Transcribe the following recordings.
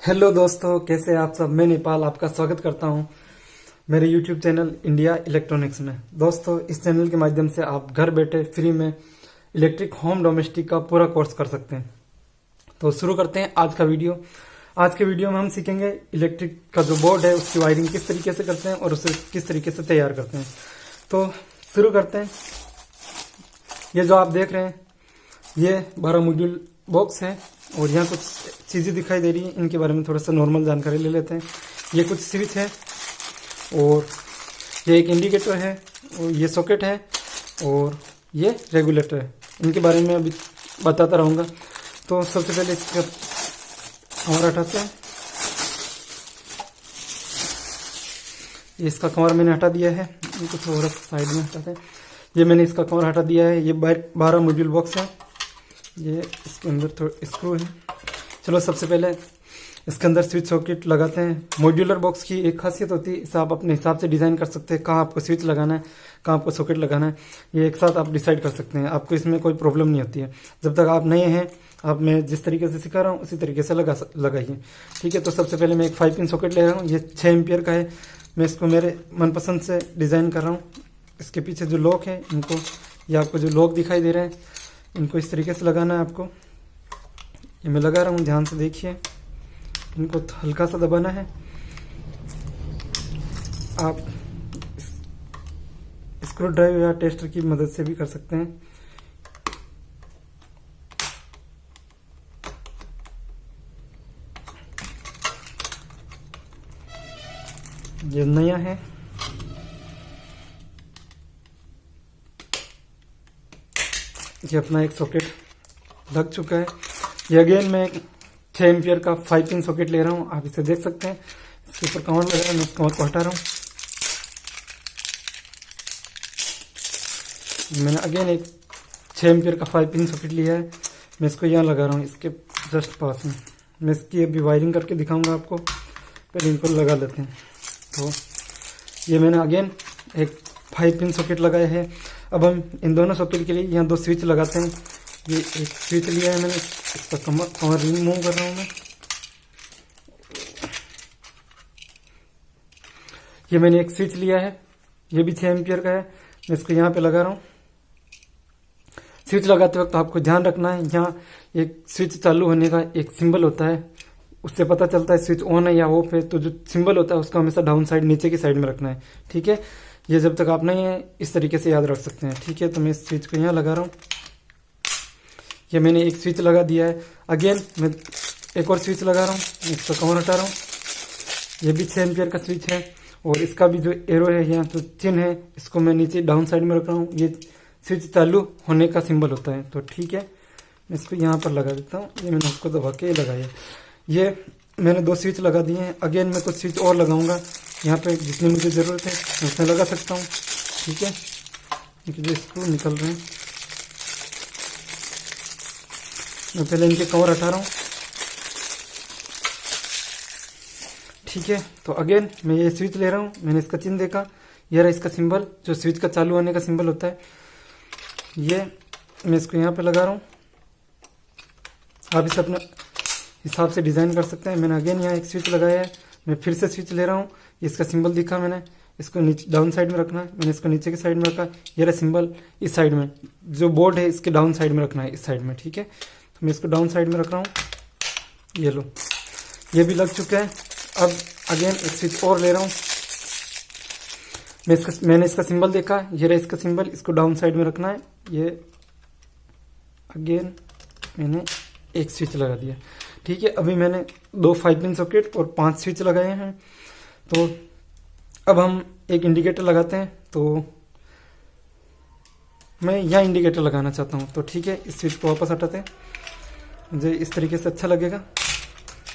Hello दोस्तों, कैसे हैं आप सब। मैं नेपाल आपका स्वागत करता हूं मेरे यूट्यूब चैनल इंडिया इलेक्ट्रॉनिक्स में। दोस्तों, इस चैनल के माध्यम से आप घर बैठे फ्री में इलेक्ट्रिक होम डोमेस्टिक का पूरा कोर्स कर सकते हैं। तो शुरू करते हैं आज का वीडियो। आज के वीडियो में हम सीखेंगे इलेक्ट्रिक का जो बोर्ड है उसकी वायरिंग किस तरीके से करते हैं और उसे किस तरीके से तैयार करते हैं। तो शुरू करते हैं। ये जो आप देख रहे हैं ये 12 मॉड्यूल बॉक्स है और यहाँ कुछ चीज़ें दिखाई दे रही हैं, इनके बारे में थोड़ा सा नॉर्मल जानकारी ले लेते हैं। ये कुछ स्विच है और ये एक इंडिकेटर है और ये सॉकेट है और ये रेगुलेटर है। इनके बारे में अभी बताता रहूँगा। तो सबसे पहले इसका कवर हटाते हैं। इसका कवर मैंने हटा दिया है, इनको थोड़ा साइड में हटाते हैं। ये मैंने इसका कवर हटा दिया है। ये 12 मॉड्यूल बॉक्स है। ये इसके अंदर थोड़ा स्क्रू है। चलो सबसे पहले इसके अंदर स्विच सॉकेट लगाते हैं। मॉड्यूलर बॉक्स की एक खासियत होती है, इसे आप अपने हिसाब से डिज़ाइन कर सकते हैं। कहाँ आपको स्विच लगाना है, कहाँ आपको सॉकेट लगाना है, ये एक साथ आप डिसाइड कर सकते हैं। आपको इसमें कोई प्रॉब्लम नहीं होती है। जब तक आप नए हैं, आप मैं जिस तरीके से सिखा रहा हूँ उसी तरीके से लगाइए, ठीक है। तो सबसे पहले मैं एक 5 पिन सॉकेट ले रहा हूँ। ये 6 एम्पियर का है। मैं इसको मेरे मनपसंद से डिज़ाइन कर रहा हूँ। इसके पीछे जो लॉक है, इनको ये आपको जो लॉक दिखाई दे रहे हैं, इनको इस तरीके से लगाना है आपको। ये मैं लगा रहा हूँ, ध्यान से देखिए। इनको हल्का सा दबाना है। आप स्क्रू ड्राइवर या टेस्टर की मदद से भी कर सकते हैं। ये नया है। ये अपना एक सॉकेट लग चुका है। ये अगेन मैं 6 एम्पियर का 5 पिन सॉकेट ले रहा हूँ। आप इसे देख सकते हैं। इसके ऊपर कवर लगा है, मैं इस कवर को हटा रहा हूँ। मैंने अगेन एक 6 एम्पियर का 5 पिन सॉकेट लिया है। मैं इसको यहाँ लगा रहा हूँ, इसके जस्ट पास में। मैं इसकी अभी वायरिंग करके दिखाऊंगा आपको। पहले इनको लगा लेते हैं। तो ये मैंने अगेन एक 5 पिन सॉकेट लगाया है। अब हम इन दोनों सॉकेट के लिए यहाँ 2 स्विच लगाते हैं। ये एक स्विच लिया है मैंने, इसका कवर रिमूव कर रहा हूँ मैं। ये मैंने एक स्विच लिया है, ये भी 6 एम्पियर का है। मैं इसको यहाँ पे लगा रहा हूँ। स्विच लगाते वक्त आपको ध्यान रखना है, यहाँ एक स्विच चालू होने का एक सिंबल होता है, उससे पता चलता है स्विच ऑन है या ऑफ है। तो जो सिंबल होता है उसको हमेशा डाउन साइड, नीचे की साइड में रखना है, ठीक है। ये जब तक आप नहीं है इस तरीके से याद रख सकते हैं, ठीक है। तो मैं इस स्विच को यहाँ लगा रहा हूँ। ये मैंने एक स्विच लगा दिया है। अगेन मैं एक और स्विच लगा रहा हूँ, इसका कवर हटा रहा हूँ। ये भी 6 एम्पियर का स्विच है और इसका भी जो एरो है यहाँ तो चिन्ह है, इसको मैं नीचे डाउन साइड में रख रहा हूँ। ये स्विच चालू होने का सिंबल होता है। तो ठीक है, मैं इसको यहाँ पर लगा देता हूँ। ये मैंने उसको दबा के लगाया। ये मैंने 2 स्विच लगा दिए हैं। अगेन मैं कुछ स्विच और लगाऊंगा यहाँ पे, जितनी मुझे ज़रूरत है मैं उसमें लगा सकता हूँ, ठीक है। इनके जो स्क्रू निकल रहे हैं, मैं पहले इनके कवर हटा रहा हूँ, ठीक है। तो अगेन मैं ये स्विच ले रहा हूँ। मैंने इसका चिन्ह देखा, ये रहा इसका सिंबल, जो स्विच का चालू होने का सिंबल होता है। ये मैं इसको यहाँ पे लगा रहा हूँ। आप इसे अपने हिसाब से डिज़ाइन कर सकते हैं। मैंने अगेन यहाँ एक स्विच लगाया है। मैं फिर से स्विच ले रहा हूँ। इसका सिंबल दिखा मैंने, इसको नीचे डाउन साइड में रखना है। मैंने इसको नीचे की साइड में रखा। ये रहा सिंबल इस साइड में, जो बोर्ड है इसके डाउन साइड में रखना है, इस साइड में, ठीक है। तो मैं इसको डाउन साइड में रख रहा हूँ। ये लो, ये भी लग चुका है। अब अगेन एक स्विच और ले रहा हूँ। मैंने इसका सिंबल देखा, ये रहा इसका सिंबल, इसको डाउन साइड में रखना है। ये अगेन मैंने एक स्विच लगा दिया, ठीक है। अभी मैंने 2 5 पिन सॉकेट और 5 स्विच लगाए हैं। तो अब हम एक इंडिकेटर लगाते हैं। तो मैं यहाँ इंडिकेटर लगाना चाहता हूँ। तो ठीक है, इस स्विच को वापस हटाते हैं। मुझे इस तरीके से अच्छा लगेगा।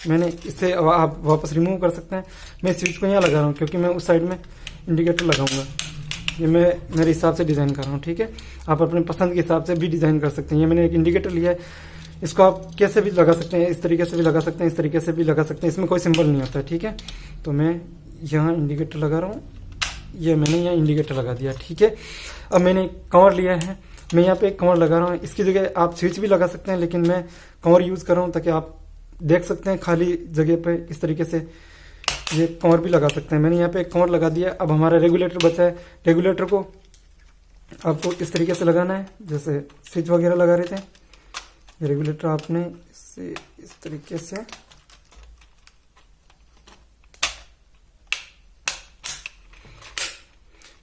मैंने इसे आप वापस रिमूव कर सकते हैं। मैं स्विच को यहाँ लगा रहा हूँ क्योंकि मैं उस साइड में इंडिकेटर लगाऊंगा। ये मैं मेरे हिसाब से डिज़ाइन कर रहा हूँ, ठीक है। आप अपने पसंद के हिसाब से भी डिज़ाइन कर सकते हैं। ये मैंने एक इंडिकेटर लिया है, इसको आप कैसे भी लगा सकते हैं, इस तरीके से भी लगा सकते हैं, इस तरीके से भी लगा सकते हैं। इसमें कोई सिंबल नहीं होता है, ठीक है। तो मैं यहाँ इंडिकेटर लगा रहा हूँ। ये मैंने यहाँ इंडिकेटर लगा दिया, ठीक है। अब मैंने कंवर लिया है, मैं यहाँ पे एक कंवर लगा रहा हूँ। इसकी जगह आप स्विच भी लगा सकते हैं, लेकिन मैं कंवर यूज़ कर रहा हूँ ताकि आप देख सकते हैं खाली जगह पे इस तरीके से ये कंवर भी लगा सकते हैं। मैंने यहाँ पे एक कंवर लगा दिया। अब हमारा रेगुलेटर बचा है। रेगुलेटर को आपको इस तरीके से लगाना है जैसे स्विच वगैरह लगा रहे थे। ये रेगुलेटर आपने इसे इस तरीके से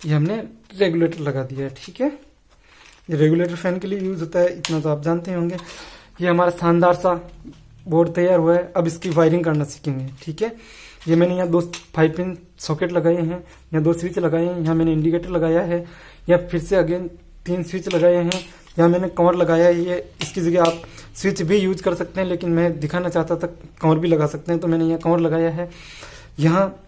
ये हमने रेगुलेटर लगा दिया है, ठीक है। ये रेगुलेटर फैन के लिए यूज होता है, इतना तो आप जानते होंगे। ये हमारा शानदार सा बोर्ड तैयार हुआ है। अब इसकी वायरिंग करना सीखेंगे, ठीक है। ये मैंने यहाँ 2 5 पिन सॉकेट लगाए हैं, यहाँ 2 स्विच लगाए हैं, यहाँ मैंने इंडिकेटर लगाया है, यहाँ फिर से अगेन 3 स्विच लगाए हैं, यहाँ मैंने कंवर लगाया है। ये इसकी जगह आप स्विच भी यूज कर सकते हैं, लेकिन मैं दिखाना चाहता था कंवर भी लगा सकते हैं, तो मैंने यहाँ कंवर लगाया है। यहाँ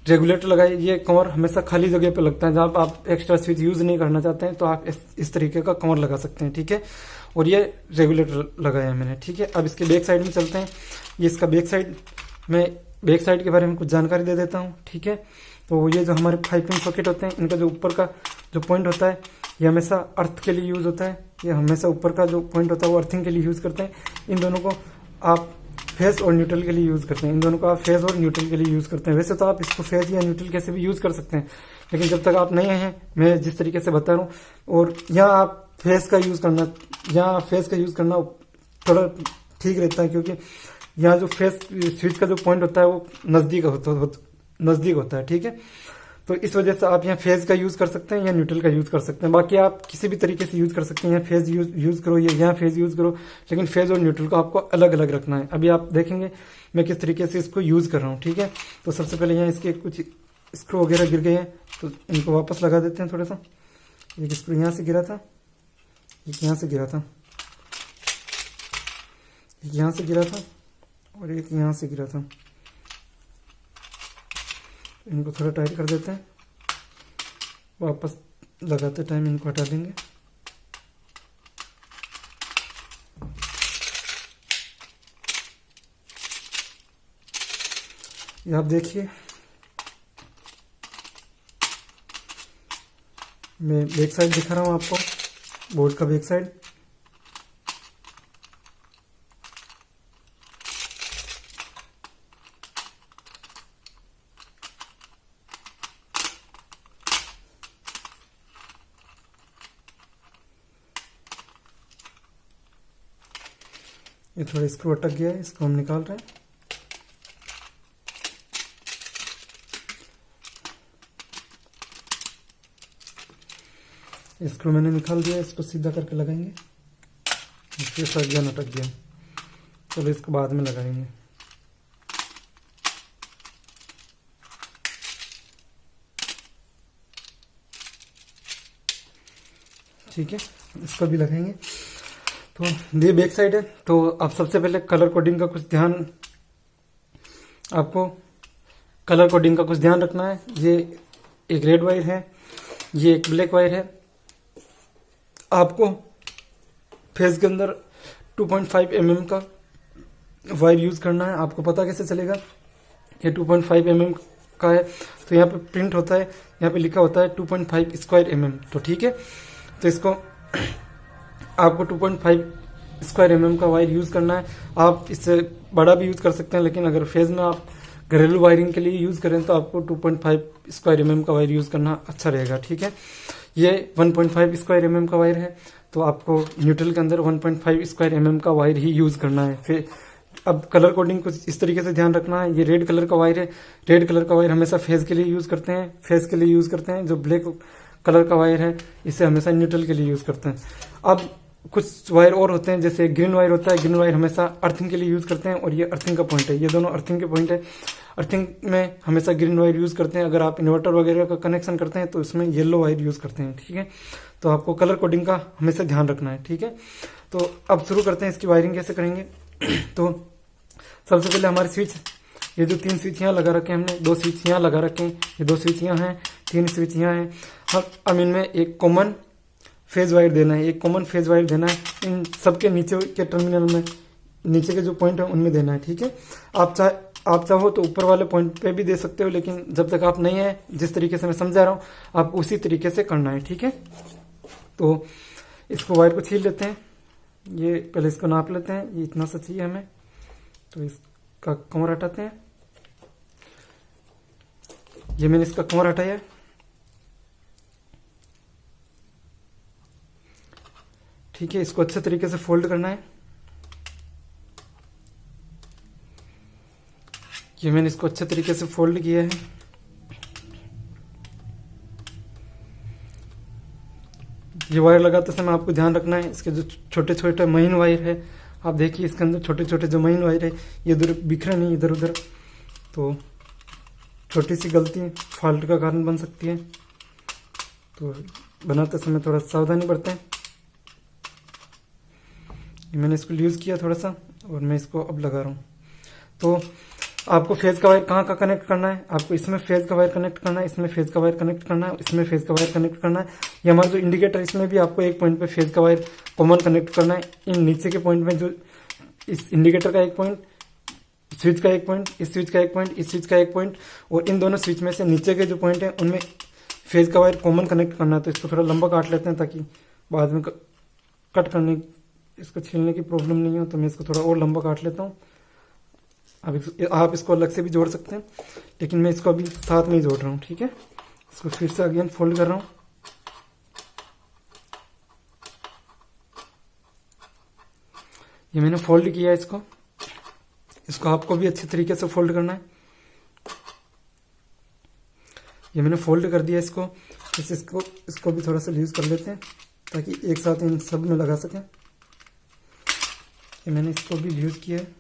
रेगुलेटर लगाए। ये कंवर हमेशा खाली जगह पे लगता है, जब आप एक्स्ट्रा स्विच यूज नहीं करना चाहते हैं तो आप इस तरीके का कंवर लगा सकते हैं, ठीक है। और ये रेगुलेटर लगाया है मैंने, ठीक है। अब इसके बैक साइड में चलते हैं। ये इसका बैक साइड, मैं बैक साइड के बारे में कुछ जानकारी दे देता हूँ, ठीक है। तो ये जो हमारे 5 पिन सॉकेट होते हैं, इनका जो ऊपर का जो पॉइंट होता है ये हमेशा अर्थ के लिए यूज होता है। ये हमेशा ऊपर का जो पॉइंट होता है वो अर्थिंग के लिए यूज करते हैं। इन दोनों को आप फेस और न्यूट्रल के लिए यूज करते हैं। इन दोनों को आप फेस और न्यूट्रल के लिए यूज करते हैं। वैसे तो आप इसको फेस या न्यूट्रल कैसे भी यूज कर सकते हैं, लेकिन जब तक आप नए हैं, मैं जिस तरीके से बता रहा हूँ, और यहाँ आप फेस का यूज करना, यहाँ फेस का यूज करना थोड़ा ठीक रहता है, क्योंकि यहाँ जो फेस स्विच का जो पॉइंट होता है वो नजदीक होता है, ठीक है। तो इस वजह से आप यहाँ फेज का यूज कर सकते हैं या न्यूट्रल का यूज कर सकते हैं। बाकी आप किसी भी तरीके से यूज कर सकते हैं, यहाँ फेज यूज करो या यहाँ फेज यूज करो, लेकिन फेज और न्यूट्रल को आपको अलग अलग रखना है। अभी आप देखेंगे मैं किस तरीके से इसको यूज कर रहा हूँ, ठीक है। तो सबसे पहले यहाँ इसके कुछ स्क्रू वगैरह गिर गए हैं, तो इनको वापस लगा देते हैं थोड़ा सा। एक स्क्रू यहाँ से गिरा था, एक यहाँ से गिरा था, एक यहाँ से गिरा था और एक यहाँ से गिरा था। इनको थोड़ा टाइट कर देते हैं, वापस लगाते टाइम इनको हटा देंगे। ये आप देखिए, मैं बैक साइड दिखा रहा हूँ आपको, बोर्ड का बैक साइड। ये थोड़ा स्क्रू अटक गया है, इसको हम निकाल रहे हैं। स्क्रू मैंने निकाल दिया, इसको सीधा करके लगाएंगे। इसके अटक गया, चलो इसको बाद में लगाएंगे। ठीक है, इसको भी लगाएंगे। तो ये बैक साइड है। तो अब सबसे पहले कलर कोडिंग का कुछ ध्यान, आपको कलर कोडिंग का कुछ ध्यान रखना है। ये एक रेड वायर है, ये एक ब्लैक वायर है। आपको फेस के अंदर 2.5 mm का वायर यूज करना है। आपको पता कैसे चलेगा ये 2.5 mm का है? तो यहाँ पे प्रिंट होता है, यहाँ पे लिखा होता है 2.5 स्क्वायर mm। तो ठीक है, तो इसको आपको 2.5 स्क्वायर mm का वायर यूज करना है। आप इससे बड़ा भी यूज कर सकते हैं, लेकिन अगर फेज में आप घरेलू वायरिंग के लिए यूज करें तो आपको 2.5 स्क्वायर mm का वायर यूज करना अच्छा रहेगा। ठीक है, ये 1.5 स्क्वायर mm का वायर है, तो आपको न्यूट्रल के अंदर 1.5 स्क्वायर mm का वायर ही यूज करना है। फिर अब कलर कोडिंग कुछ इस तरीके से ध्यान रखना है। ये रेड कलर का वायर है, रेड कलर का वायर हमेशा फेज के लिए यूज करते हैं, फेज के लिए यूज करते हैं। जो ब्लैक कलर का वायर है इसे हमेशा न्यूट्रल के लिए यूज करते हैं। अब कुछ वायर और होते हैं, जैसे ग्रीन वायर होता है, ग्रीन वायर हमेशा अर्थिंग के लिए यूज करते हैं, और ये अर्थिंग का पॉइंट है। ये दोनों अर्थिंग के पॉइंट है। अर्थिंग में हमेशा ग्रीन वायर यूज करते हैं। अगर आप इन्वर्टर वगैरह का कनेक्शन करते हैं तो इसमें येलो वायर यूज करते हैं। ठीक है, तो आपको कलर कोडिंग का हमेशा ध्यान रखना है। ठीक है, तो अब शुरू करते हैं इसकी वायरिंग कैसे करेंगे। तो सबसे पहले हमारे स्विच, ये जो 3 स्विच यहाँ लगा रखे हैं हमने, 2 स्विच यहाँ लगा रखे हैं, ये 2 स्विच यहाँ हैं, 3 स्विच यहाँ हैं। हम इनमें एक कॉमन फेज वायर देना है, एक कॉमन फेज वायर देना है। इन सबके नीचे के टर्मिनल में, नीचे के जो पॉइंट है उनमें देना है। ठीक है, आप चाहो तो ऊपर वाले पॉइंट पे भी दे सकते हो, लेकिन जब तक आप नहीं है, जिस तरीके से मैं समझा रहा हूँ आप उसी तरीके से करना है। ठीक है, तो इसको वायर को छील लेते हैं। ये पहले इसको नाप लेते हैं, ये इतना सा चाहिए हमें। तो इसका कवर हटाते हैं। ये मैंने इसका कवर हटाया। ठीक है, इसको अच्छे तरीके से फोल्ड करना है। ये मैंने इसको अच्छे तरीके से फोल्ड किया है। ये वायर लगाते समय आपको ध्यान रखना है, इसके जो छोटे छोटे महीन वायर है, आप देखिए इसके अंदर छोटे छोटे जो महीन वायर है, ये इधर बिखरे नहीं इधर उधर, तो छोटी सी गलती फॉल्ट का कारण बन सकती है। तो बनाते समय थोड़ा सावधानी बरतें। मैंने इसको यूज़ किया थोड़ा सा, और मैं इसको अब लगा रहा हूँ। तो आपको फेज का वायर कहाँ कनेक्ट करना है, आपको इसमें फेज का वायर कनेक्ट करना है, इसमें फेज का वायर कनेक्ट करना है, इसमें फेज का वायर कनेक्ट करना है। ये हमारा जो इंडिकेटर, इसमें भी आपको एक पॉइंट पे फेज का वायर कॉमन कनेक्ट करना है। इन नीचे के पॉइंट में जो इस इंडिकेटर का एक पॉइंट, स्विच का एक पॉइंट, इस स्विच का एक पॉइंट, इस स्विच का एक पॉइंट, और इन दोनों स्विच में से नीचे के जो पॉइंट है उनमें फेज का वायर कॉमन कनेक्ट करना है। तो इसको थोड़ा लंबा काट लेते हैं ताकि बाद में कट करने, इसको छीलने की प्रॉब्लम नहीं हो। तो मैं इसको थोड़ा और लंबा काट लेता हूँ। अब आप इसको अलग से भी जोड़ सकते हैं, लेकिन मैं इसको अभी साथ में ही जोड़ रहा हूँ। ठीक है, इसको फिर से अगेन फोल्ड कर रहा हूँ। ये मैंने फोल्ड किया है इसको आपको भी अच्छे तरीके से फोल्ड करना है। ये मैंने फोल्ड कर दिया इसको। इसको भी थोड़ा सा लूज कर लेते हैं ताकि एक साथ इन सब में लगा सकें। ये मैंने इसको भी यूज किया है,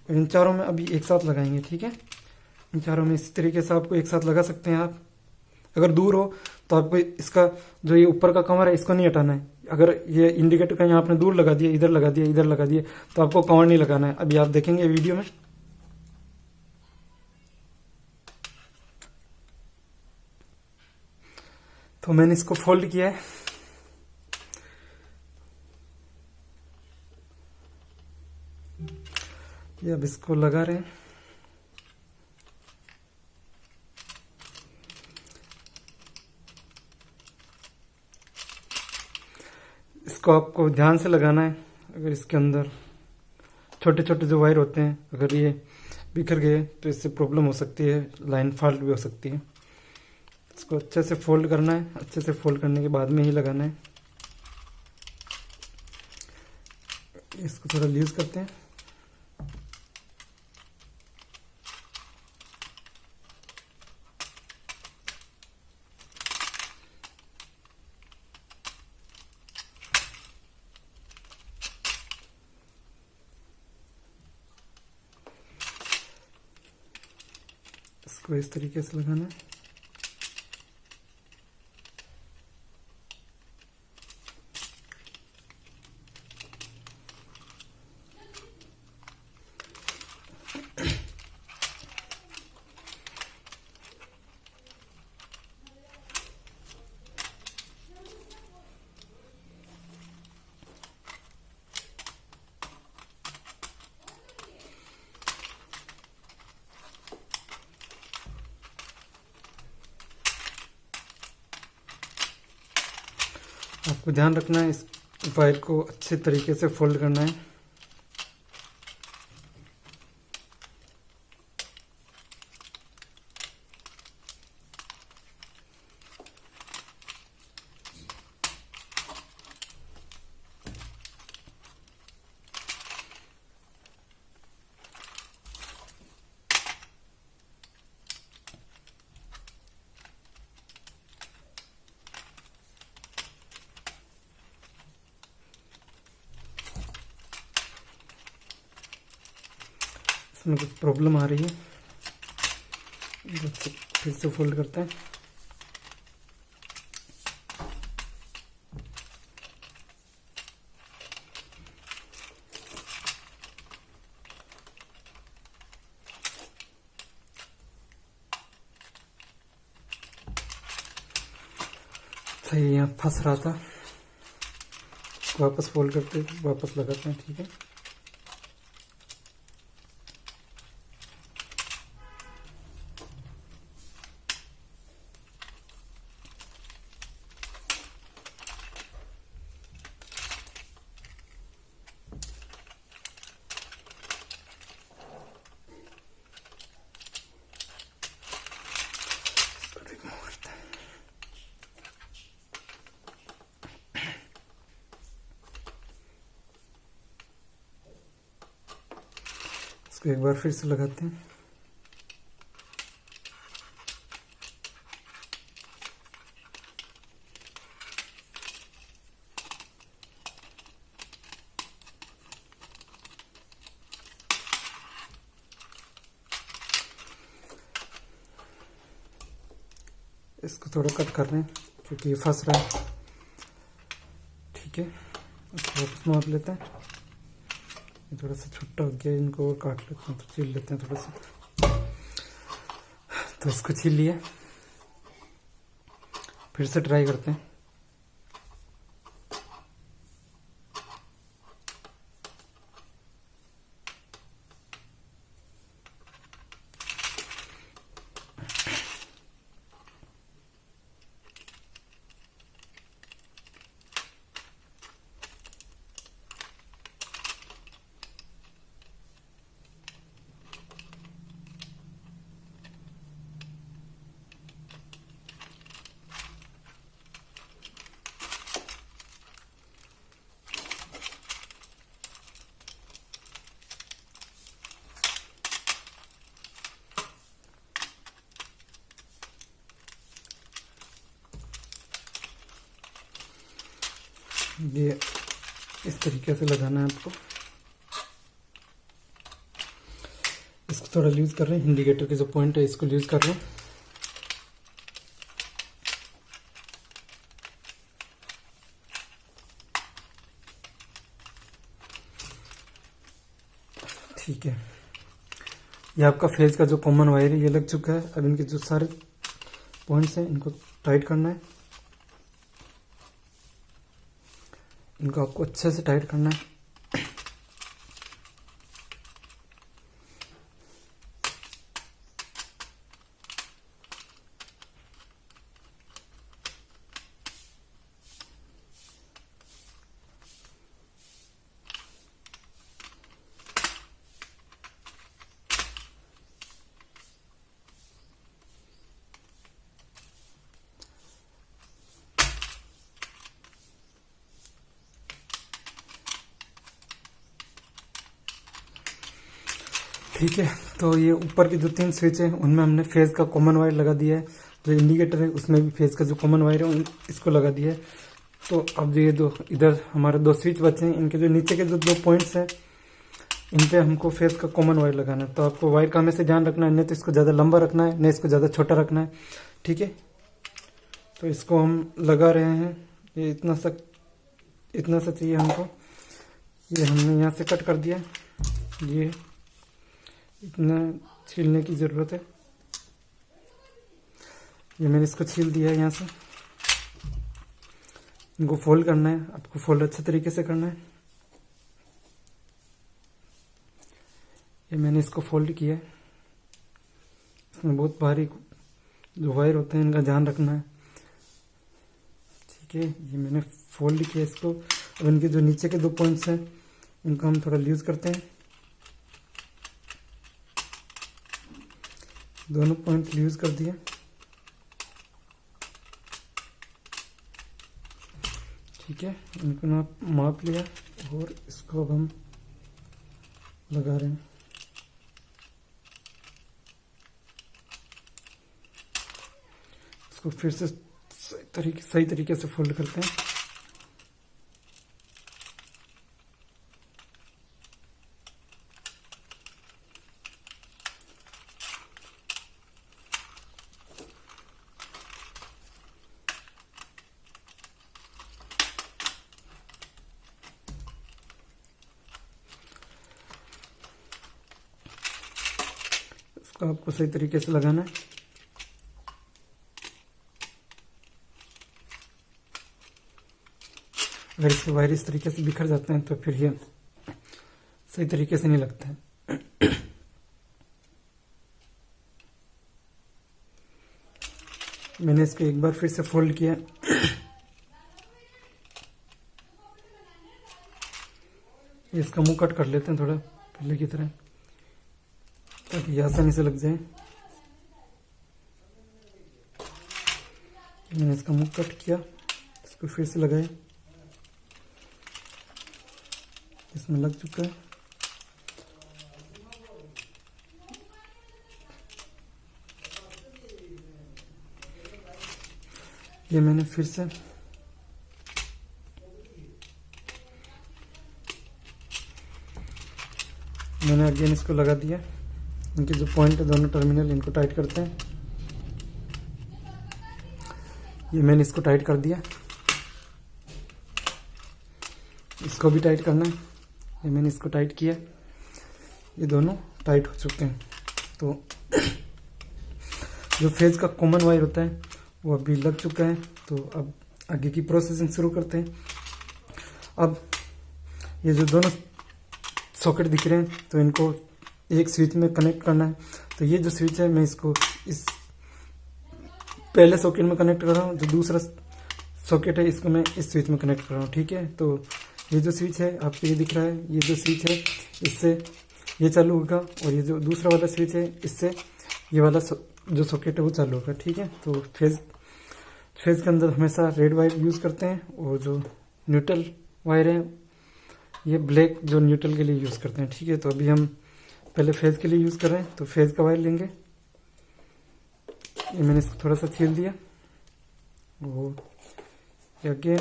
और इन चारों में अभी एक साथ लगाएंगे। ठीक है, इन चारों में इसी तरीके से आपको एक साथ लगा सकते हैं। आप अगर दूर हो तो आपको इसका जो ये ऊपर का कवर है इसको नहीं हटाना है। अगर ये इंडिकेटर का यहाँ आपने दूर लगा दिया, इधर लगा दिया, इधर लगा दिया, तो आपको कवर नहीं लगाना है। अभी आप देखेंगे वीडियो में। तो मैंने इसको फोल्ड किया है। ये अब इसको लगा रहे हैं। इसको आपको ध्यान से लगाना है। अगर इसके अंदर छोटे छोटे जो वायर होते हैं, अगर ये बिखर गए तो इससे प्रॉब्लम हो सकती है, लाइन फॉल्ट भी हो सकती है। इसको अच्छे से फोल्ड करना है। अच्छे से फोल्ड करने के बाद में ही लगाना है। इसको थोड़ा लूज करते हैं। इसको इस तरीके से लगाना है। आपको ध्यान रखना है, इस वायर को अच्छे तरीके से फोल्ड करना है। इसमें कुछ प्रॉब्लम आ रही है, फिर से फोल्ड करते हैं। सही, यहाँ फंस रहा था, वापस फोल्ड करते वापस लगाते हैं। ठीक है, इसको एक बार फिर से लगाते हैं। इसको थोड़ा कट कर रहे हैं क्योंकि ये फंस रहा है। ठीक है, इसको वापस माप लेते हैं। ये थोड़ा सा छोटा हो गया, इनको और काट लेते हैं, तो छील लेते हैं थोड़ा सा। तो इसको छील लिया, फिर से ट्राई करते हैं। ये इस तरीके से लगाना है आपको। इसको थोड़ा लूज कर रहे हैं, इंडिकेटर के जो पॉइंट है इसको लूज कर रहे हैं। ठीक है, ये आपका फेज का जो कॉमन वायर है ये लग चुका है। अब इनके जो सारे पॉइंट्स हैं इनको टाइट करना है। इनको आपको अच्छे से टाइट करना है। ठीक है, तो ये ऊपर की जो 3 स्विच है उनमें हमने फेज का कॉमन वायर लगा दिया है। जो इंडिकेटर है उसमें भी फेज का जो कॉमन वायर है इसको लगा दिया है। तो अब जो ये दो इधर हमारे 2 स्विच बचे हैं, इनके जो नीचे के जो 2 पॉइंट्स हैं इन पे हमको फेज का कॉमन वायर लगाना है। तो आपको वायर का हमेशा ध्यान रखना है, नहीं तो इसको ज़्यादा लंबा रखना है, नहीं इसको ज़्यादा छोटा रखना है। ठीक है, तो इसको हम लगा रहे हैं। ये इतना सा चाहिए हमको। ये हमने यहाँ से कट कर दिया, ये इतना छीलने की ज़रूरत है। ये मैंने इसको छील दिया है यहाँ से। इनको फोल्ड करना है, आपको फोल्ड अच्छे तरीके से करना है। ये मैंने इसको फोल्ड किया है। इसमें बहुत भारी जो वायर होते हैं इनका ध्यान रखना है। ठीक है, ये मैंने फोल्ड किया इसको। अब इनके जो नीचे के 2 पॉइंट्स हैं इनको हम थोड़ा लूज करते हैं। दोनों पॉइंट लूज कर दिए। ठीक है, इनको ना माप लिया और इसको अब हम लगा रहे हैं। इसको फिर से सही तरीके से फोल्ड करते हैं। इसको आपको सही तरीके से लगाना है। अगर इसके वायर इस तरीके से बिखर जाते हैं तो फिर ये सही तरीके से नहीं लगता है। मैंने इसको एक बार फिर से फोल्ड किया। इसका मुंह कट कर लेते हैं थोड़ा पहले की तरह, ताकि ये आसानी से लग जाए। मैंने इसका मुंह कट किया, इसको फिर से लगाए। इसमें लग चुका है। ये मैंने फिर से अगेन इसको लगा दिया। इनके जो पॉइंट है दोनों टर्मिनल, इनको टाइट करते हैं। ये मैंने इसको टाइट कर दिया, इसको भी टाइट करना है। ये मैंने इसको टाइट किया, ये दोनों टाइट हो चुके हैं। तो जो फेज का कॉमन वायर होता है वो अभी लग चुका है। तो अब आगे की प्रोसेसिंग शुरू करते हैं। अब ये जो दोनों सॉकेट दिख रहे हैं तो इनको एक स्विच में कनेक्ट करना है। तो ये जो स्विच है मैं इसको इस पहले सॉकेट में कनेक्ट कर रहा हूँ, जो दूसरा सॉकेट है इसको मैं इस स्विच में कनेक्ट कर रहा हूँ। ठीक है, तो ये जो स्विच है आपको ये दिख रहा है, ये जो स्विच है इससे ये चालू होगा, और ये जो दूसरा वाला स्विच है इससे ये वाला जो सॉकेट है वो चालू होगा। ठीक है, तो फेज के अंदर हमेशा रेड वायर यूज़ करते हैं, और जो न्यूट्रल वायर है ये ब्लैक जो न्यूट्रल के लिए यूज़ करते हैं। ठीक है, तो अभी हम पहले फेज के लिए यूज़ कर रहे हैं, तो फेज का वायर लेंगे। ये मैंने इसको थोड़ा सा छील दिया, वो अगेन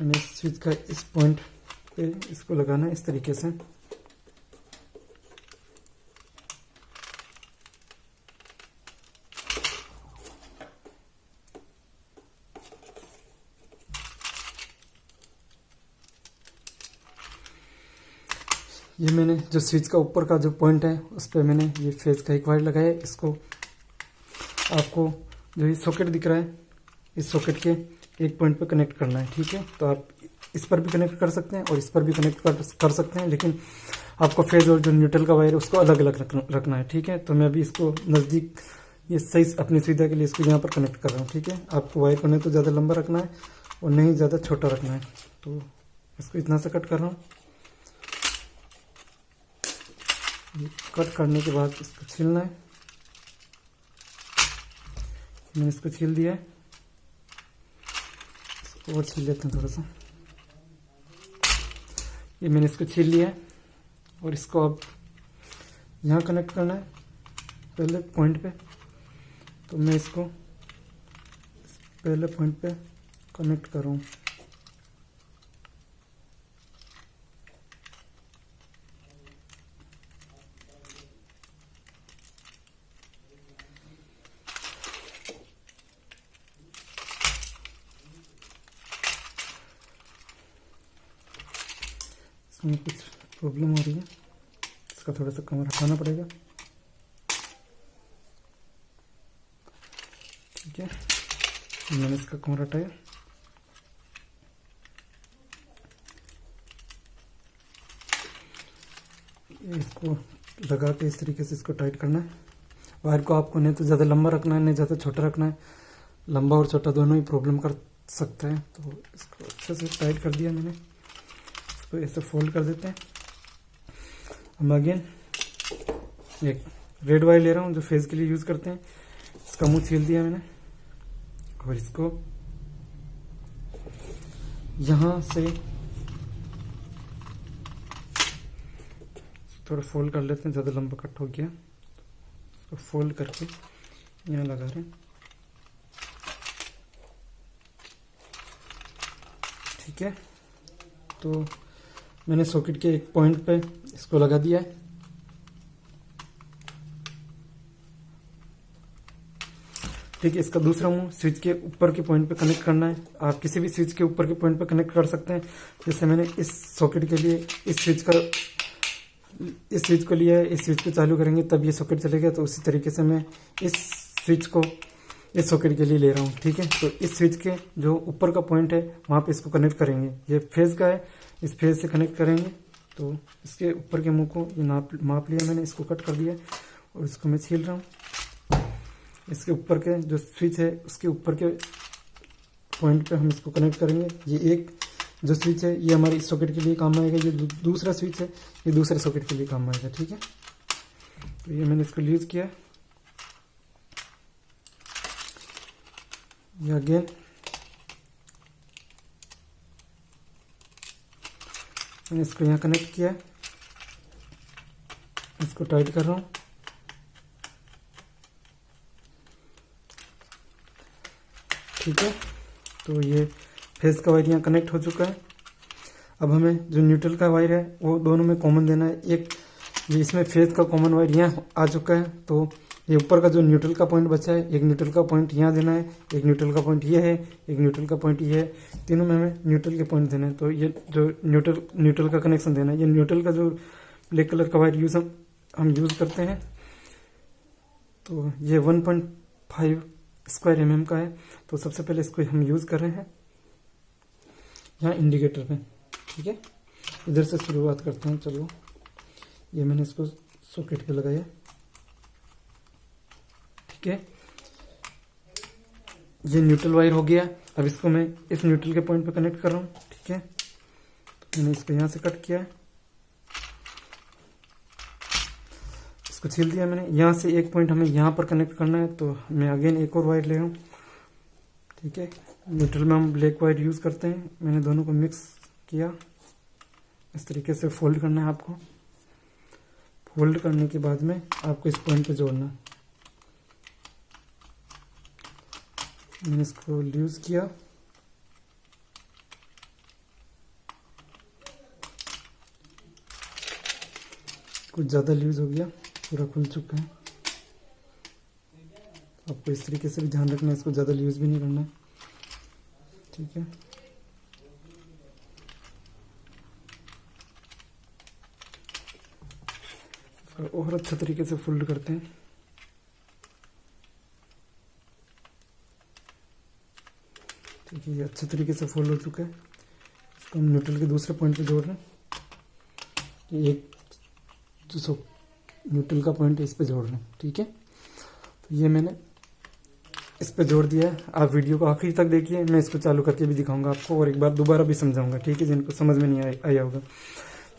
मैंने स्विच का इस पॉइंट पे इसको लगाना है इस तरीके से। ये मैंने जो स्विच का ऊपर का जो पॉइंट है उस पर मैंने ये फेज का एक वायर लगाया है। इसको आपको जो ये सॉकेट दिख रहा है इस सॉकेट के एक पॉइंट पे कनेक्ट करना है। ठीक है, तो आप इस पर भी कनेक्ट कर सकते हैं और इस पर भी कनेक्ट कर सकते हैं, लेकिन आपको फेज और जो न्यूट्रल का वायर है उसको अलग अलग रखना है। ठीक है, तो मैं अभी इसको नज़दीक ये सही अपनी सुविधा के लिए इसको यहाँ पर कनेक्ट कर रहा हूँ। ठीक है, आपको वायर को नहीं तो ज़्यादा लंबा रखना है और नहीं ज़्यादा छोटा रखना है। तो इसको इतना सा कट कर रहा हूँ। कट करने के बाद इसको छीलना है। मैंने इसको छील दिया है, इसको और छील लेते हैं थोड़ा सा। ये मैंने इसको छील लिया है और इसको अब यहाँ कनेक्ट करना है पहले पॉइंट पे। तो मैं इसको पहले पॉइंट पे कनेक्ट कर रहा हूँ। इसमें कुछ प्रॉब्लम हो रही है, इसका थोड़ा सा कमर हटाना पड़ेगा। ठीक है, मैंने इसका कमर हटाया। इसको लगा के इस तरीके से इसको टाइट करना है। वायर को आपको नहीं तो ज़्यादा लंबा रखना है, नहीं ज़्यादा छोटा रखना है। लंबा और छोटा दोनों ही प्रॉब्लम कर सकता है। तो इसको अच्छे से टाइट कर दिया मैंने, इसको ऐसे फोल्ड कर देते हैं। अब अगेन एक रेड वायर ले रहा हूँ जो फेज के लिए यूज़ करते हैं, इसका मुंह छील दिया मैंने, और इसको यहाँ से थोड़ा फोल्ड कर लेते हैं, ज़्यादा लंबा कट हो गया। इसको फोल्ड करके यहाँ लगा रहे हैं। ठीक है, तो मैंने सॉकेट के एक पॉइंट पे इसको लगा दिया है। ठीक है, इसका दूसरा मुंह स्विच के ऊपर के पॉइंट पे कनेक्ट करना है। आप किसी भी स्विच के ऊपर के पॉइंट पे कनेक्ट कर सकते हैं। जैसे मैंने इस सॉकेट के लिए इस स्विच को लिया है, इस स्विच को चालू करेंगे तब ये सॉकेट चलेगा। तो उसी तरीके से मैं इस स्विच को इस सॉकेट के लिए ले रहा हूँ। ठीक है, तो इस स्विच के जो ऊपर का पॉइंट है वहाँ पे इसको कनेक्ट करेंगे। ये फेज का है, इस फेज से कनेक्ट करेंगे। तो इसके ऊपर के मुंह को ये माप लिया मैंने, इसको कट कर दिया और इसको मैं छील रहा हूँ। इसके ऊपर के जो स्विच है उसके ऊपर के पॉइंट पे हम इसको कनेक्ट करेंगे। ये एक जो स्विच है ये हमारे इस सॉकेट के लिए काम आएगा, ये दूसरा स्विच है ये दूसरे सॉकेट के लिए काम आएगा। ठीक है, तो ये मैंने इसको यूज़ किया। ये अगेन मैंने इसको यहाँ कनेक्ट किया, इसको टाइट कर रहा हूँ। ठीक है, तो ये फेस का वायर यहाँ कनेक्ट हो चुका है। अब हमें जो न्यूट्रल का वायर है वो दोनों में कॉमन देना है। एक ये इसमें फेस का कॉमन वायर यहाँ आ चुका है, तो ये ऊपर का जो न्यूट्रल का पॉइंट बचा है, एक न्यूट्रल का पॉइंट यहाँ देना है, एक न्यूट्रल का पॉइंट ये है, एक न्यूट्रल का पॉइंट ये है, तीनों में हमें न्यूट्रल के पॉइंट देना है। तो ये जो न्यूट्रल का कनेक्शन देना है, ये न्यूट्रल का जो ब्लैक कलर का वायर हम यूज़ करते हैं। तो ये 1.5 स्क्वायर mm का है। तो सबसे पहले इसको हम यूज़ कर रहे हैं यहाँ इंडिकेटर पे। ठीक है, इधर से शुरुआत करते हैं। चलो, ये मैंने इसको सॉकेट पे लगाया। ठीक है, ये न्यूट्रल वायर हो गया। अब इसको मैं इस न्यूट्रल के पॉइंट पे कनेक्ट कर रहा हूँ। ठीक है, तो मैंने इसको यहाँ से कट किया है, इसको छील दिया मैंने। यहाँ से एक पॉइंट हमें यहाँ पर कनेक्ट करना है, तो मैं अगेन एक और वायर ले रहा हूँ। ठीक है, न्यूट्रल में हम ब्लैक वायर यूज़ करते हैं। मैंने दोनों को मिक्स किया, इस तरीके से फोल्ड करना है आपको। फोल्ड करने के बाद में आपको इस पॉइंट पे जोड़ना है। मैंने इसको लूज किया, कुछ ज़्यादा लूज हो गया, पूरा खुल चुका है। आपको इस तरीके से भी ध्यान रखना है, इसको ज़्यादा लूज भी नहीं करना है। ठीक है, और अच्छे तरीके से फोल्ड करते हैं। ठीक है, ये अच्छे तरीके से फोल्ड हो चुका है। इसको हम न्यूट्रल के दूसरे पॉइंट पे जोड़ रहे हैं। एक जो न्यूट्रल का पॉइंट है इस पे जोड़ रहे हैं। ठीक है, तो ये मैंने इस पे जोड़ दिया है। आप वीडियो को आखिरी तक देखिए, मैं इसको चालू करके भी दिखाऊंगा आपको और एक बार दोबारा भी समझाऊंगा। ठीक है, जिनको समझ में नहीं आया होगा।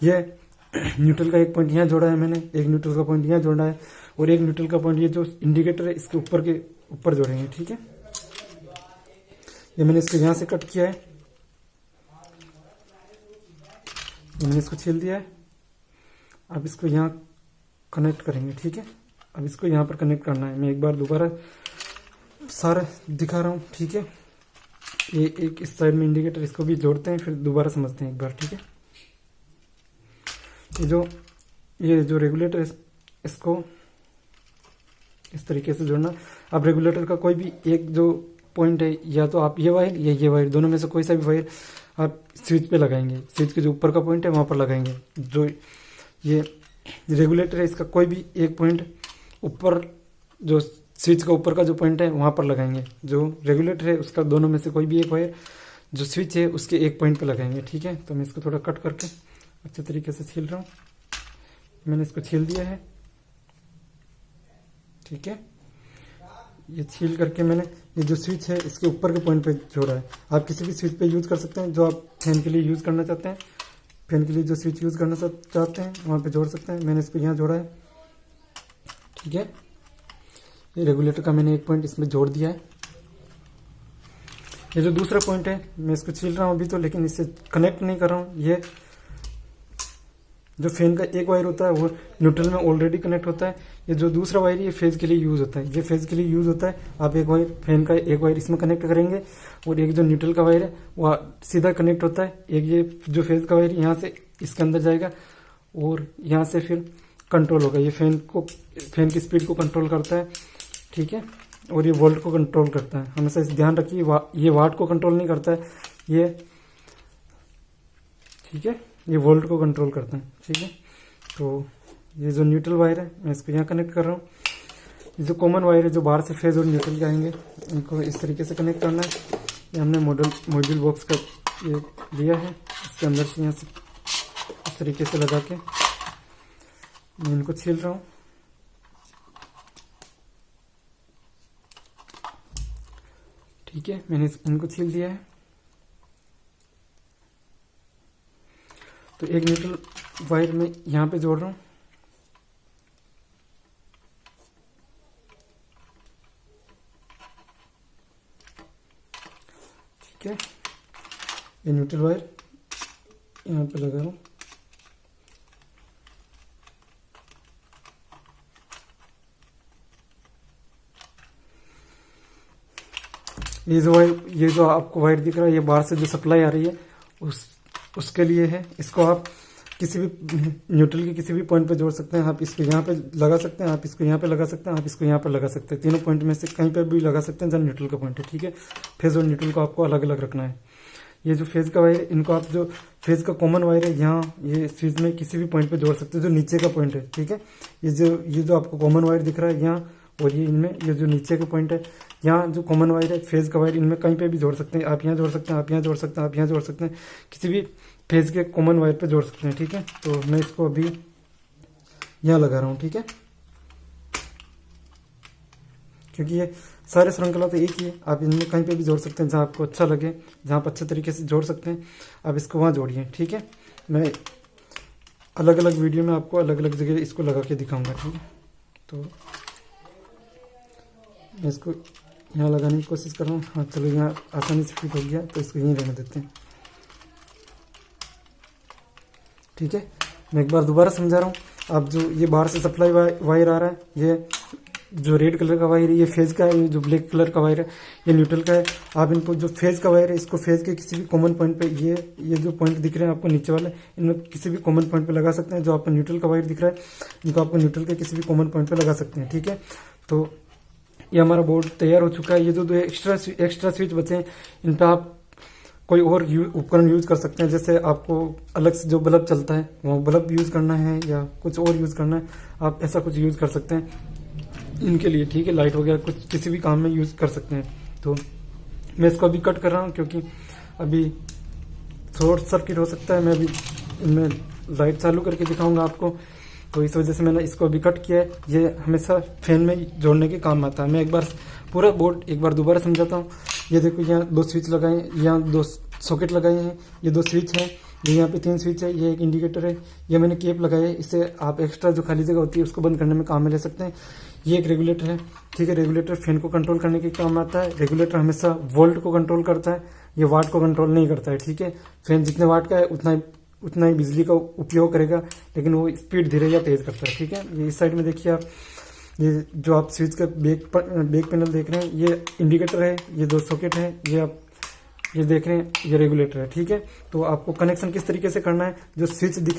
ये न्यूट्रल का एक पॉइंट यहाँ जोड़ा है मैंने, एक न्यूट्रल का पॉइंट यहाँ जोड़ा है और एक न्यूट्रल का पॉइंट ये जो इंडिकेटर है इसके ऊपर जोड़ेंगे। ठीक है, ये मैंने इसको यहाँ से कट किया है, ये मैंने इसको छील दिया है। अब इसको यहाँ कनेक्ट करेंगे। ठीक है, अब इसको यहाँ पर कनेक्ट करना है। मैं एक बार दोबारा सारा दिखा रहा हूँ। ठीक है, ये एक इस साइड में इंडिकेटर, इसको भी जोड़ते हैं, फिर दोबारा समझते हैं एक बार। ठीक है, ये जो रेगुलेटर है इसको इस तरीके से जोड़ना। अब रेगुलेटर का कोई भी एक जो पॉइंट है, या तो आप ये वायर या ये वायर, दोनों में से कोई सा भी वायर आप स्विच पे लगाएंगे। स्विच के जो ऊपर का पॉइंट है वहाँ पर लगाएंगे। जो ये रेगुलेटर है इसका कोई भी एक पॉइंट ऊपर, जो स्विच का ऊपर का जो पॉइंट है वहाँ पर लगाएंगे। जो रेगुलेटर है उसका दोनों में से कोई भी एक वायर जो स्विच है उसके एक पॉइंट पे लगाएंगे। ठीक है, तो मैं इसको थोड़ा कट करके अच्छे तरीके से छील रहा हूँ। मैंने इसको छील दिया है। ठीक है, ये छील करके मैंने ये जो स्विच है इसके ऊपर के पॉइंट पे जोड़ा है। आप किसी भी स्विच पे यूज़ कर सकते हैं जो आप फैन के लिए यूज़ करना चाहते हैं। फैन के लिए जो स्विच यूज़ करना चाहते हैं वहाँ पे जोड़ सकते हैं। मैंने इसको यहाँ जोड़ा है। ठीक है, ये रेगुलेटर का मैंने एक पॉइंट इसमें जोड़ दिया है। ये जो दूसरा पॉइंट है मैं इसको छील रहा हूँ अभी तो, लेकिन इससे कनेक्ट नहीं कर रहा हूँ। ये जो फैन का एक वायर होता है वो न्यूट्रल में ऑलरेडी कनेक्ट होता है। ये जो दूसरा वायर है ये फेज के लिए यूज होता है। ये फेज के लिए यूज होता है। आप एक वायर फैन का एक वायर इसमें कनेक्ट करेंगे और एक जो न्यूट्रल का वायर है वो सीधा कनेक्ट होता है। एक ये जो फेज का वायर यहाँ से इसके अंदर जाएगा और यहाँ से फिर कंट्रोल होगा। ये फैन की स्पीड को कंट्रोल करता है। ठीक है, और ये वोल्ट को कंट्रोल करता है। हमेशा इस ध्यान रखिए, ये वाट को कंट्रोल नहीं करता है ये। ठीक है, ये वोल्ट को कंट्रोल करता है। ठीक है, तो ये जो न्यूट्रल वायर है मैं इसको यहाँ कनेक्ट कर रहा हूँ। ये जो कॉमन वायर है जो बाहर से फेज और न्यूट्रल के आएंगे इनको इस तरीके से कनेक्ट करना है। ये हमने मॉड्यूल बॉक्स का ये लिया है, इसके अंदर से यहाँ से इस तरीके से लगा के मैं इनको छील रहा हूँ। ठीक है, मैंने इनको छील दिया है। तो एक न्यूट्रल वायर में यहाँ पे जोड़ रहा हूँ। ठीक है, ये न्यूट्रल वायर यहाँ पे लगा रहा हूँ। ये जो आपको वायर दिख रहा है, ये बाहर से जो सप्लाई आ रही है उसके लिए है। इसको आप किसी भी न्यूट्रल के किसी भी पॉइंट पे जोड़ सकते हैं। आप इसको यहाँ पे लगा सकते हैं, आप इसको यहाँ पे लगा सकते हैं, आप इसको यहाँ पे लगा सकते हैं। तीनों पॉइंट में से कहीं पे भी लगा सकते हैं जहाँ न्यूट्रल का पॉइंट है, ठीक है। फेज और न्यूट्रल को आपको अलग अलग रखना है। ये जो फेज का वायर है, इनको आप जो फेज का कॉमन वायर है यहाँ ये स्विच में किसी भी पॉइंट पे जोड़ सकते हैं जो नीचे का पॉइंट है, ठीक है। ये जो आपको कॉमन वायर दिख रहा है यहाँ, और ये इनमें ये जो नीचे का पॉइंट है यहाँ जो कॉमन वायर है, फेज का वायर, इनमें कहीं पे भी जोड़ सकते हैं। आप यहाँ जोड़ सकते हैं, आप यहाँ जोड़ सकते हैं, आप यहाँ जोड़ सकते हैं, किसी भी फेज के कॉमन वायर पे जोड़ सकते हैं, ठीक है। तो मैं इसको अभी यहाँ लगा रहा हूँ, ठीक है, क्योंकि ये सारे श्रृंखला तो एक ही है। आप इनमें कहीं पे भी जोड़ सकते हैं जहाँ आपको अच्छा लगे, जहाँ आप अच्छे तरीके से जोड़ सकते हैं आप इसको वहाँ जोड़िए, ठीक है। मैं अलग अलग वीडियो में आपको अलग अलग जगह इसको लगा के दिखाऊंगा, ठीक है। तो मैं इसको यहाँ लगाने की कोशिश कर रहा हूँ। हाँ चलो, यहाँ आसानी से फिट हो गया, तो इसको यहीं रहने देते हैं, ठीक है। मैं एक बार दोबारा समझा रहा हूँ। अब जो ये बाहर से सप्लाई वायर आ रहा है, ये जो रेड कलर का वायर है ये फेज का है, ये जो ब्लैक कलर का वायर है ये न्यूट्रल का है। आप इनको जो फेज का वायर है इसको फेज के किसी भी कॉमन पॉइंट पे, ये जो पॉइंट दिख रहे हैं आपको नीचे वाले, इनमें किसी भी कॉमन पॉइंट पे लगा सकते हैं। जो आपको न्यूट्रल का वायर दिख रहा है इनको आपको न्यूट्रल के किसी भी कॉमन पॉइंट पे लगा सकते हैं, ठीक है। तो ये हमारा बोर्ड तैयार हो चुका है। ये जो एक्स्ट्रा स्विच बचे हैं इन पर आप कोई और उपकरण यूज कर सकते हैं। जैसे आपको अलग से जो बल्ब चलता है वो बल्ब यूज करना है या कुछ और यूज करना है, आप ऐसा कुछ यूज कर सकते हैं इनके लिए, ठीक है। लाइट वगैरह कुछ किसी भी काम में यूज कर सकते हैं। तो मैं इसको अभी कट कर रहा हूँ क्योंकि अभी शॉर्ट सर्किट हो सकता है। मैं अभी इनमें लाइट चालू करके दिखाऊंगा आपको, तो इस वजह से मैंने इसको अभी कट किया है। ये हमेशा फैन में जोड़ने के काम आता है। मैं एक बार पूरा बोर्ड एक बार दोबारा समझाता हूँ। ये देखो, यहाँ 2 स्विच लगाए, यहाँ 2 सॉकेट लगाए हैं, ये 2 स्विच हैं, ये यहाँ पे 3 स्विच है, ये एक इंडिकेटर है, ये मैंने केप लगाया है। इससे आप एक्स्ट्रा जो खाली जगह होती है उसको बंद करने में काम में ले सकते हैं। ये एक रेगुलेटर है, ठीक है। रेगुलेटर फैन को कंट्रोल करने के काम आता है। रेगुलेटर हमेशा वोल्ट को कंट्रोल करता है, ये वाट को कंट्रोल नहीं करता है, ठीक है। फैन जितने वाट का है उतना ही बिजली का उपयोग करेगा, लेकिन वो स्पीड धीरे या तेज करता है, ठीक है। ये इस साइड में देखिए आप, ये जो आप स्विच का बैक पैनल देख रहे हैं ये इंडिकेटर है, ये 2 सॉकेट है, ये आप ये देख रहे हैं ये रेगुलेटर है, ठीक है। तो आपको कनेक्शन किस तरीके से करना है, जो स्विच दिख रहे हैं